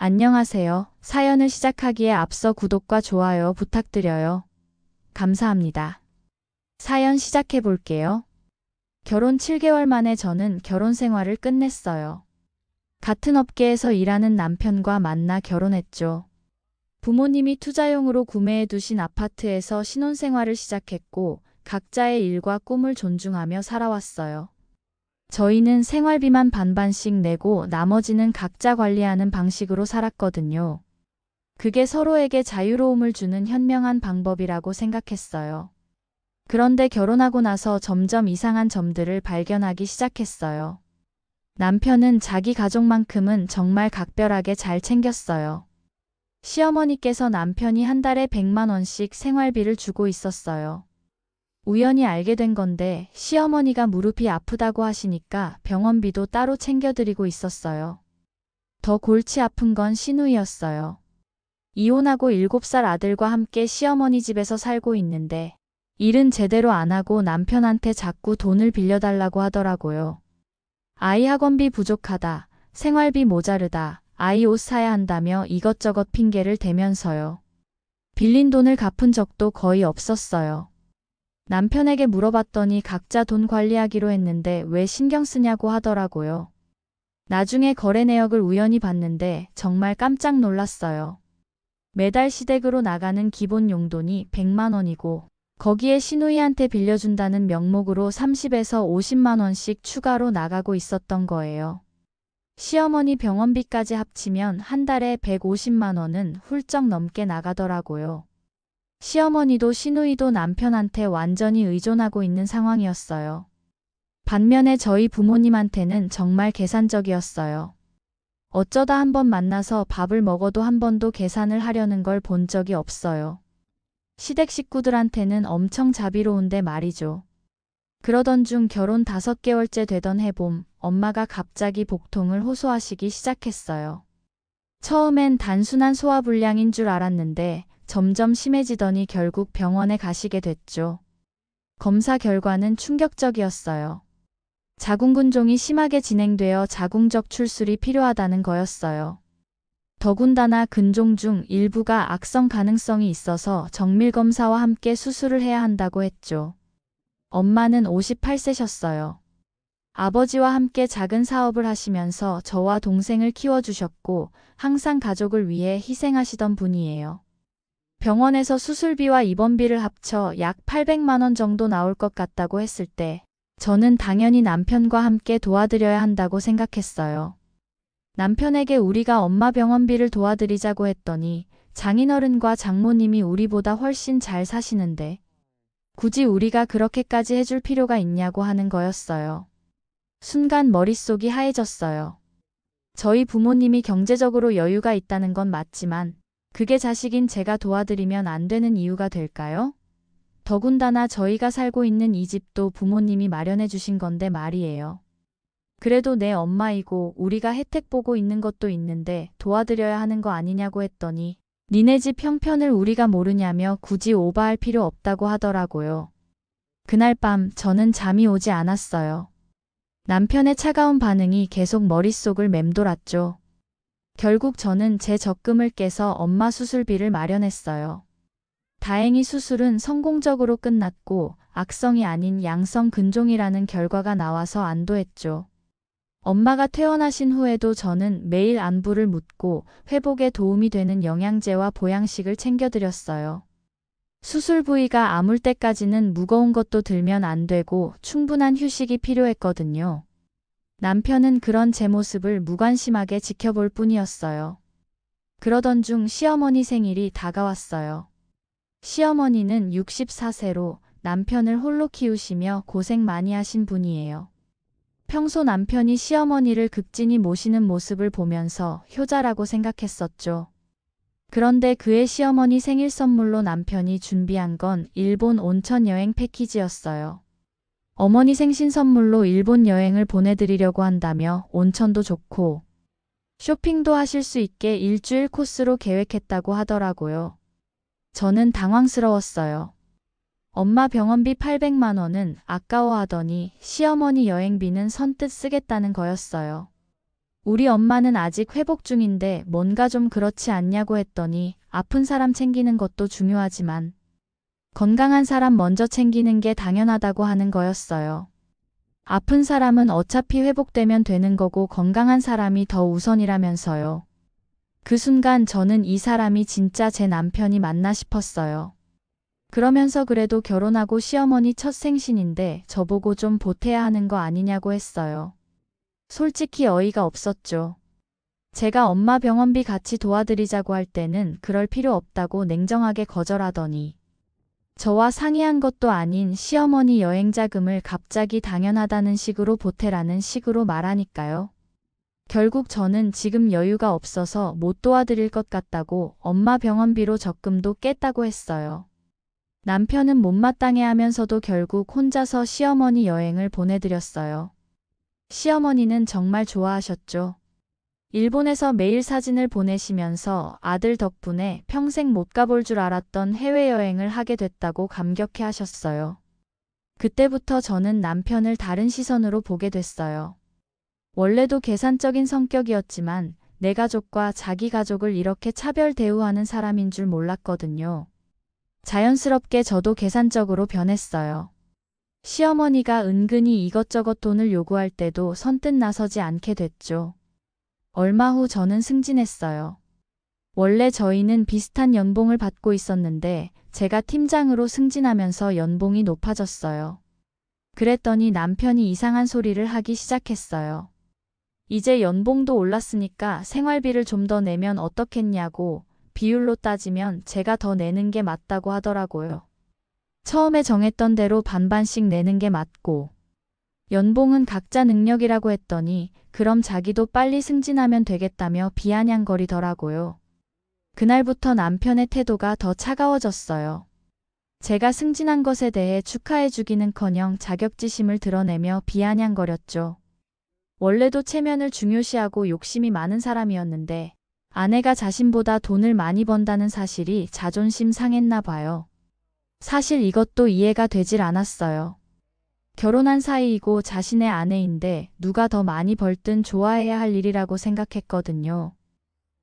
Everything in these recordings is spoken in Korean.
안녕하세요. 사연을 시작하기에 앞서 구독과 좋아요 부탁드려요. 감사합니다. 사연 시작해 볼게요. 결혼 7개월 만에 저는 결혼 생활을 끝냈어요. 같은 업계에서 일하는 남편과 만나 결혼했죠. 부모님이 투자용으로 구매해 두신 아파트에서 신혼생활을 시작했고 각자의 일과 꿈을 존중하며 살아왔어요. 저희는 생활비만 반반씩 내고 나머지는 각자 관리하는 방식으로 살았거든요. 그게 서로에게 자유로움을 주는 현명한 방법이라고 생각했어요. 그런데 결혼하고 나서 점점 이상한 점들을 발견하기 시작했어요. 남편은 자기 가족만큼은 정말 각별하게 잘 챙겼어요. 시어머니께서 남편이 한 달에 100만 원씩 생활비를 주고 있었어요. 우연히 알게 된 건데 시어머니가 무릎이 아프다고 하시니까 병원비도 따로 챙겨드리고 있었어요. 더 골치 아픈 건 시누이였어요. 이혼하고 7살 아들과 함께 시어머니 집에서 살고 있는데 일은 제대로 안 하고 남편한테 자꾸 돈을 빌려달라고 하더라고요. 아이 학원비 부족하다, 생활비 모자르다, 아이 옷 사야 한다며 이것저것 핑계를 대면서요. 빌린 돈을 갚은 적도 거의 없었어요. 남편에게 물어봤더니 각자 돈 관리하기로 했는데 왜 신경 쓰냐고 하더라고요. 나중에 거래 내역을 우연히 봤는데 정말 깜짝 놀랐어요. 매달 시댁으로 나가는 기본 용돈이 100만 원이고 거기에 시누이한테 빌려준다는 명목으로 30에서 50만 원씩 추가로 나가고 있었던 거예요. 시어머니 병원비까지 합치면 한 달에 150만 원은 훌쩍 넘게 나가더라고요. 시어머니도 시누이도 남편한테 완전히 의존하고 있는 상황이었어요. 반면에 저희 부모님한테는 정말 계산적이었어요. 어쩌다 한번 만나서 밥을 먹어도 한 번도 계산을 하려는 걸 본 적이 없어요. 시댁 식구들한테는 엄청 자비로운데 말이죠. 그러던 중 결혼 5개월째 되던 해봄, 엄마가 갑자기 복통을 호소하시기 시작했어요. 처음엔 단순한 소화불량인 줄 알았는데 점점 심해지더니 결국 병원에 가시게 됐죠. 검사 결과는 충격적이었어요. 자궁근종이 심하게 진행되어 자궁적 출술이 필요하다는 거였어요. 더군다나 근종 중 일부가 악성 가능성이 있어서 정밀검사와 함께 수술을 해야 한다고 했죠. 엄마는 58세셨어요. 아버지와 함께 작은 사업을 하시면서 저와 동생을 키워주셨고 항상 가족을 위해 희생하시던 분이에요. 병원에서 수술비와 입원비를 합쳐 약 800만 원 정도 나올 것 같다고 했을 때 저는 당연히 남편과 함께 도와드려야 한다고 생각했어요. 남편에게 우리가 엄마 병원비를 도와드리자고 했더니 장인어른과 장모님이 우리보다 훨씬 잘 사시는데 굳이 우리가 그렇게까지 해줄 필요가 있냐고 하는 거였어요. 순간 머릿속이 하얘졌어요. 저희 부모님이 경제적으로 여유가 있다는 건 맞지만 그게 자식인 제가 도와드리면 안 되는 이유가 될까요? 더군다나 저희가 살고 있는 이 집도 부모님이 마련해 주신 건데 말이에요. 그래도 내 엄마이고 우리가 혜택 보고 있는 것도 있는데 도와드려야 하는 거 아니냐고 했더니 니네 집 형편을 우리가 모르냐며 굳이 오버할 필요 없다고 하더라고요. 그날 밤 저는 잠이 오지 않았어요. 남편의 차가운 반응이 계속 머릿속을 맴돌았죠. 결국 저는 제 적금을 깨서 엄마 수술비를 마련했어요. 다행히 수술은 성공적으로 끝났고 악성이 아닌 양성 근종이라는 결과가 나와서 안도했죠. 엄마가 퇴원하신 후에도 저는 매일 안부를 묻고 회복에 도움이 되는 영양제와 보양식을 챙겨드렸어요. 수술 부위가 아물 때까지는 무거운 것도 들면 안 되고 충분한 휴식이 필요했거든요. 남편은 그런 제 모습을 무관심하게 지켜볼 뿐이었어요. 그러던 중 시어머니 생일이 다가왔어요. 시어머니는 64세로 남편을 홀로 키우시며 고생 많이 하신 분이에요. 평소 남편이 시어머니를 극진히 모시는 모습을 보면서 효자라고 생각했었죠. 그런데 그의 시어머니 생일 선물로 남편이 준비한 건 일본 온천 여행 패키지였어요. 어머니 생신 선물로 일본 여행을 보내드리려고 한다며 온천도 좋고 쇼핑도 하실 수 있게 일주일 코스로 계획했다고 하더라고요. 저는 당황스러웠어요. 엄마 병원비 800만 원은 아까워하더니 시어머니 여행비는 선뜻 쓰겠다는 거였어요. 우리 엄마는 아직 회복 중인데 뭔가 좀 그렇지 않냐고 했더니 아픈 사람 챙기는 것도 중요하지만 건강한 사람 먼저 챙기는 게 당연하다고 하는 거였어요. 아픈 사람은 어차피 회복되면 되는 거고 건강한 사람이 더 우선이라면서요. 그 순간 저는 이 사람이 진짜 제 남편이 맞나 싶었어요. 그러면서 그래도 결혼하고 시어머니 첫 생신인데 저보고 좀 보태야 하는 거 아니냐고 했어요. 솔직히 어이가 없었죠. 제가 엄마 병원비 같이 도와드리자고 할 때는 그럴 필요 없다고 냉정하게 거절하더니 저와 상의한 것도 아닌 시어머니 여행 자금을 갑자기 당연하다는 식으로 보태라는 식으로 말하니까요. 결국 저는 지금 여유가 없어서 못 도와드릴 것 같다고 엄마 병원비로 적금도 깼다고 했어요. 남편은 못마땅해 하면서도 결국 혼자서 시어머니 여행을 보내드렸어요. 시어머니는 정말 좋아하셨죠. 일본에서 매일 사진을 보내시면서 아들 덕분에 평생 못 가볼 줄 알았던 해외여행을 하게 됐다고 감격해 하셨어요. 그때부터 저는 남편을 다른 시선으로 보게 됐어요. 원래도 계산적인 성격이었지만 내 가족과 자기 가족을 이렇게 차별 대우하는 사람인 줄 몰랐거든요. 자연스럽게 저도 계산적으로 변했어요. 시어머니가 은근히 이것저것 돈을 요구할 때도 선뜻 나서지 않게 됐죠. 얼마 후 저는 승진했어요. 원래 저희는 비슷한 연봉을 받고 있었는데 제가 팀장으로 승진하면서 연봉이 높아졌어요. 그랬더니 남편이 이상한 소리를 하기 시작했어요. 이제 연봉도 올랐으니까 생활비를 좀 더 내면 어떻겠냐고, 비율로 따지면 제가 더 내는 게 맞다고 하더라고요. 처음에 정했던 대로 반반씩 내는 게 맞고 연봉은 각자 능력이라고 했더니 그럼 자기도 빨리 승진하면 되겠다며 비아냥거리더라고요. 그날부터 남편의 태도가 더 차가워졌어요. 제가 승진한 것에 대해 축하해주기는커녕 자격지심을 드러내며 비아냥거렸죠. 원래도 체면을 중요시하고 욕심이 많은 사람이었는데 아내가 자신보다 돈을 많이 번다는 사실이 자존심 상했나 봐요. 사실 이것도 이해가 되질 않았어요. 결혼한 사이이고 자신의 아내인데 누가 더 많이 벌든 좋아해야 할 일이라고 생각했거든요.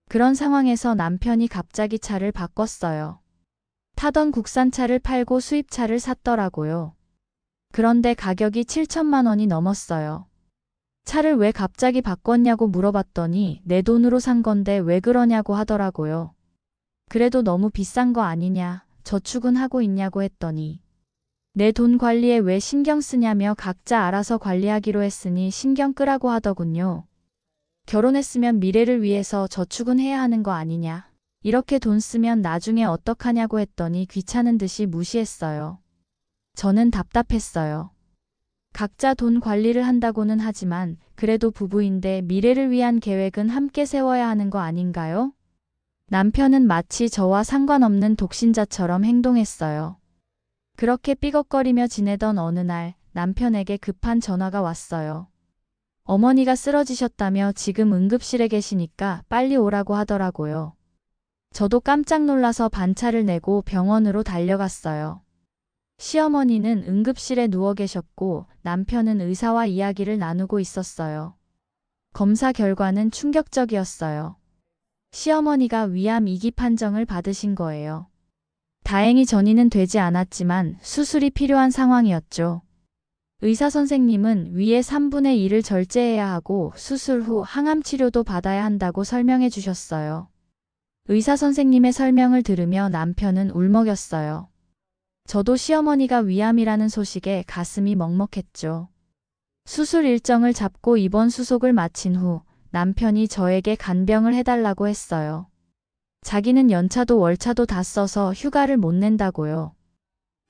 그런 상황에서 남편이 갑자기 차를 바꿨어요. 타던 국산차를 팔고 수입차를 샀더라고요. 그런데 가격이 7천만 원이 넘었어요. 차를 왜 갑자기 바꿨냐고 물어봤더니 내 돈으로 산 건데 왜 그러냐고 하더라고요. 그래도 너무 비싼 거 아니냐, 저축은 하고 있냐고 했더니 내 돈 관리에 왜 신경 쓰냐며 각자 알아서 관리하기로 했으니 신경 끄라고 하더군요. 결혼했으면 미래를 위해서 저축은 해야 하는 거 아니냐. 이렇게 돈 쓰면 나중에 어떡하냐고 했더니 귀찮은 듯이 무시했어요. 저는 답답했어요. 각자 돈 관리를 한다고는 하지만 그래도 부부인데 미래를 위한 계획은 함께 세워야 하는 거 아닌가요? 남편은 마치 저와 상관없는 독신자처럼 행동했어요. 그렇게 삐걱거리며 지내던 어느 날 남편에게 급한 전화가 왔어요. 어머니가 쓰러지셨다며 지금 응급실에 계시니까 빨리 오라고 하더라고요. 저도 깜짝 놀라서 반차를 내고 병원으로 달려갔어요. 시어머니는 응급실에 누워 계셨고 남편은 의사와 이야기를 나누고 있었어요. 검사 결과는 충격적이었어요. 시어머니가 위암 2기 판정을 받으신 거예요. 다행히 전이는 되지 않았지만 수술이 필요한 상황이었죠. 의사 선생님은 위의 3분의 1을 절제해야 하고 수술 후 항암 치료도 받아야 한다고 설명해 주셨어요. 의사 선생님의 설명을 들으며 남편은 울먹였어요. 저도 시어머니가 위암이라는 소식에 가슴이 먹먹했죠. 수술 일정을 잡고 입원 수속을 마친 후 남편이 저에게 간병을 해달라고 했어요. 자기는 연차도 월차도 다 써서 휴가를 못 낸다고요.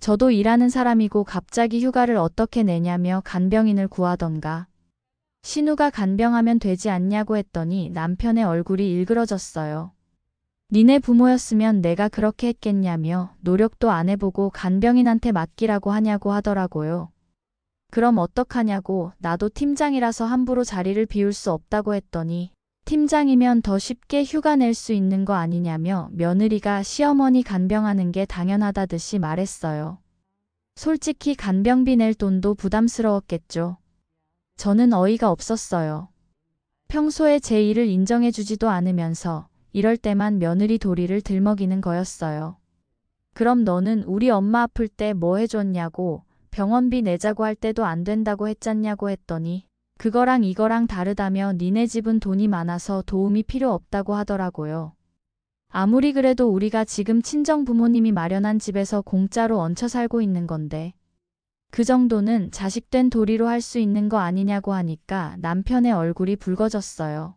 저도 일하는 사람이고 갑자기 휴가를 어떻게 내냐며 간병인을 구하던가. 신우가 간병하면 되지 않냐고 했더니 남편의 얼굴이 일그러졌어요. 니네 부모였으면 내가 그렇게 했겠냐며 노력도 안 해보고 간병인한테 맡기라고 하냐고 하더라고요. 그럼 어떡하냐고 나도 팀장이라서 함부로 자리를 비울 수 없다고 했더니 팀장이면 더 쉽게 휴가 낼 수 있는 거 아니냐며 며느리가 시어머니 간병하는 게 당연하다듯이 말했어요. 솔직히 간병비 낼 돈도 부담스러웠겠죠. 저는 어이가 없었어요. 평소에 제 일을 인정해주지도 않으면서 이럴 때만 며느리 도리를 들먹이는 거였어요. 그럼 너는 우리 엄마 아플 때 뭐 해줬냐고, 병원비 내자고 할 때도 안 된다고 했잖냐고 했더니 그거랑 이거랑 다르다며 니네 집은 돈이 많아서 도움이 필요 없다고 하더라고요. 아무리 그래도 우리가 지금 친정 부모님이 마련한 집에서 공짜로 얹혀 살고 있는 건데 그 정도는 자식된 도리로 할 수 있는 거 아니냐고 하니까 남편의 얼굴이 붉어졌어요.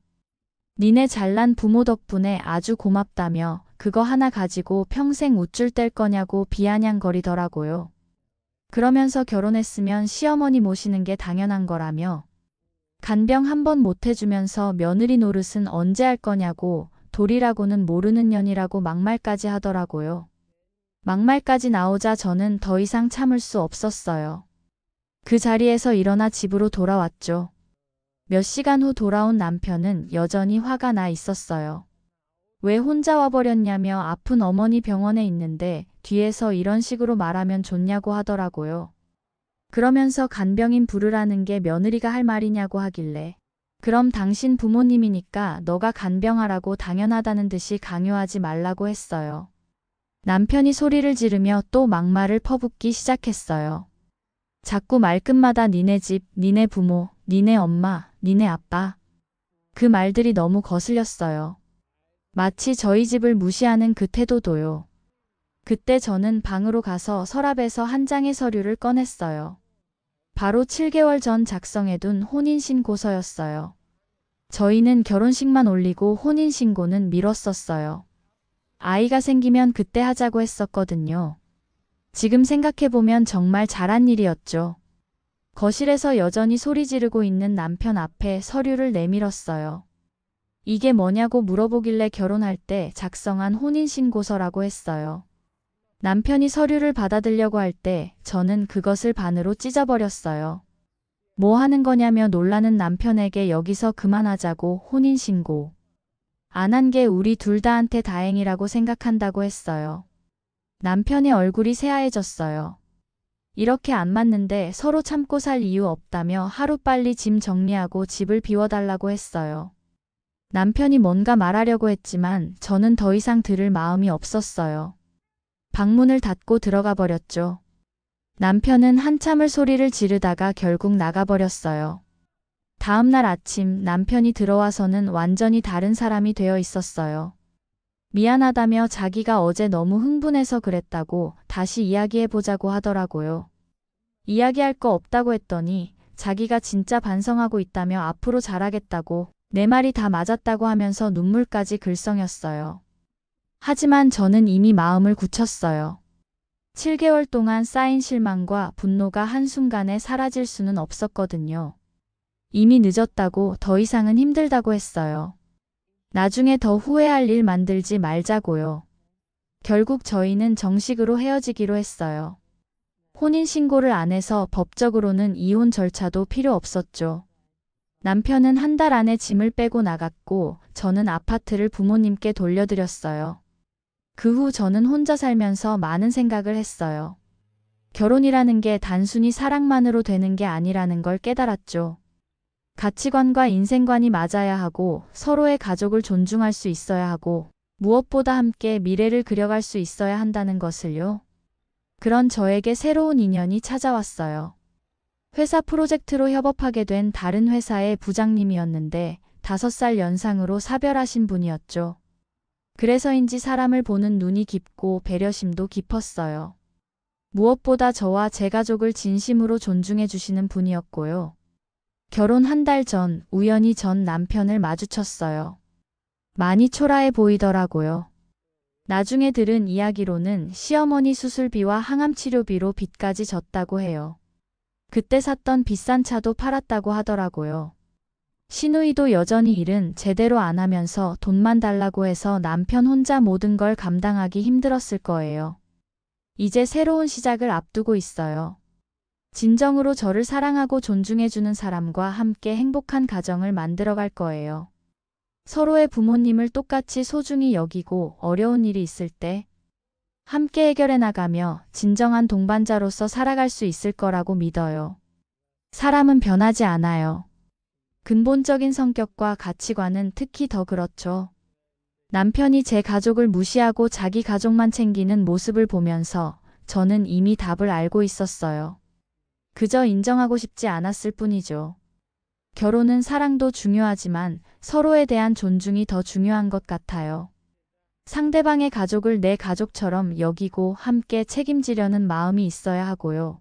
니네 잘난 부모 덕분에 아주 고맙다며 그거 하나 가지고 평생 우쭐 뗄 거냐고 비아냥거리더라고요. 그러면서 결혼했으면 시어머니 모시는 게 당연한 거라며 간병 한 번 못 해주면서 며느리 노릇은 언제 할 거냐고 도리라고는 모르는 년이라고 막말까지 하더라고요. 막말까지 나오자 저는 더 이상 참을 수 없었어요. 그 자리에서 일어나 집으로 돌아왔죠. 몇 시간 후 돌아온 남편은 여전히 화가 나 있었어요. 왜 혼자 와버렸냐며 아픈 어머니 병원에 있는데 뒤에서 이런 식으로 말하면 좋냐고 하더라고요. 그러면서 간병인 부르라는 게 며느리가 할 말이냐고 하길래 그럼 당신 부모님이니까 너가 간병하라고 당연하다는 듯이 강요하지 말라고 했어요. 남편이 소리를 지르며 또 막말을 퍼붓기 시작했어요. 자꾸 말끝마다 니네 집, 니네 부모, 니네 엄마, 니네 아빠. 그 말들이 너무 거슬렸어요. 마치 저희 집을 무시하는 그 태도도요. 그때 저는 방으로 가서 서랍에서 한 장의 서류를 꺼냈어요. 바로 7개월 전 작성해둔 혼인신고서였어요. 저희는 결혼식만 올리고 혼인신고는 미뤘었어요. 아이가 생기면 그때 하자고 했었거든요. 지금 생각해보면 정말 잘한 일이었죠. 거실에서 여전히 소리 지르고 있는 남편 앞에 서류를 내밀었어요. 이게 뭐냐고 물어보길래 결혼할 때 작성한 혼인신고서라고 했어요. 남편이 서류를 받아들려고 할 때 저는 그것을 반으로 찢어버렸어요. 뭐 하는 거냐며 놀라는 남편에게 여기서 그만하자고 혼인신고. 안 한 게 우리 둘 다한테 다행이라고 생각한다고 했어요. 남편의 얼굴이 새하얘졌어요. 이렇게 안 맞는데 서로 참고 살 이유 없다며 하루빨리 짐 정리하고 집을 비워달라고 했어요. 남편이 뭔가 말하려고 했지만 저는 더 이상 들을 마음이 없었어요. 방문을 닫고 들어가 버렸죠. 남편은 한참을 소리를 지르다가 결국 나가버렸어요. 다음 날 아침 남편이 들어와서는 완전히 다른 사람이 되어 있었어요. 미안하다며 자기가 어제 너무 흥분해서 그랬다고 다시 이야기해보자고 하더라고요. 이야기할 거 없다고 했더니 자기가 진짜 반성하고 있다며 앞으로 잘하겠다고 내 말이 다 맞았다고 하면서 눈물까지 글썽였어요. 하지만 저는 이미 마음을 굳혔어요. 7개월 동안 쌓인 실망과 분노가 한순간에 사라질 수는 없었거든요. 이미 늦었다고 더 이상은 힘들다고 했어요. 나중에 더 후회할 일 만들지 말자고요. 결국 저희는 정식으로 헤어지기로 했어요. 혼인신고를 안 해서 법적으로는 이혼 절차도 필요 없었죠. 남편은 한 달 안에 짐을 빼고 나갔고 저는 아파트를 부모님께 돌려드렸어요. 그 후 저는 혼자 살면서 많은 생각을 했어요. 결혼이라는 게 단순히 사랑만으로 되는 게 아니라는 걸 깨달았죠. 가치관과 인생관이 맞아야 하고 서로의 가족을 존중할 수 있어야 하고 무엇보다 함께 미래를 그려갈 수 있어야 한다는 것을요. 그런 저에게 새로운 인연이 찾아왔어요. 회사 프로젝트로 협업하게 된 다른 회사의 부장님이었는데 5살 연상으로 사별하신 분이었죠. 그래서인지 사람을 보는 눈이 깊고 배려심도 깊었어요. 무엇보다 저와 제 가족을 진심으로 존중해 주시는 분이었고요. 결혼 한 달 전 우연히 전 남편을 마주쳤어요. 많이 초라해 보이더라고요. 나중에 들은 이야기로는 시어머니 수술비와 항암 치료비로 빚까지 졌다고 해요. 그때 샀던 비싼 차도 팔았다고 하더라고요. 시누이도 여전히 일은 제대로 안 하면서 돈만 달라고 해서 남편 혼자 모든 걸 감당하기 힘들었을 거예요. 이제 새로운 시작을 앞두고 있어요. 진정으로 저를 사랑하고 존중해주는 사람과 함께 행복한 가정을 만들어갈 거예요. 서로의 부모님을 똑같이 소중히 여기고 어려운 일이 있을 때 함께 해결해 나가며 진정한 동반자로서 살아갈 수 있을 거라고 믿어요. 사람은 변하지 않아요. 근본적인 성격과 가치관은 특히 더 그렇죠. 남편이 제 가족을 무시하고 자기 가족만 챙기는 모습을 보면서 저는 이미 답을 알고 있었어요. 그저 인정하고 싶지 않았을 뿐이죠. 결혼은 사랑도 중요하지만 서로에 대한 존중이 더 중요한 것 같아요. 상대방의 가족을 내 가족처럼 여기고 함께 책임지려는 마음이 있어야 하고요.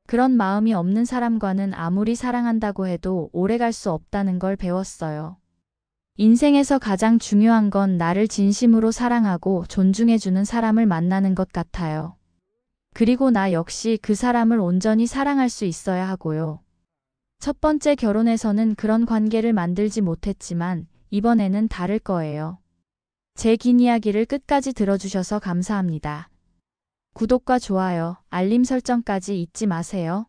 그런 마음이 없는 사람과는 아무리 사랑한다고 해도 오래 갈 수 없다는 걸 배웠어요. 인생에서 가장 중요한 건 나를 진심으로 사랑하고 존중해주는 사람을 만나는 것 같아요. 그리고 나 역시 그 사람을 온전히 사랑할 수 있어야 하고요. 첫 번째 결혼에서는 그런 관계를 만들지 못했지만 이번에는 다를 거예요. 제 긴 이야기를 끝까지 들어주셔서 감사합니다. 구독과 좋아요, 알림 설정까지 잊지 마세요.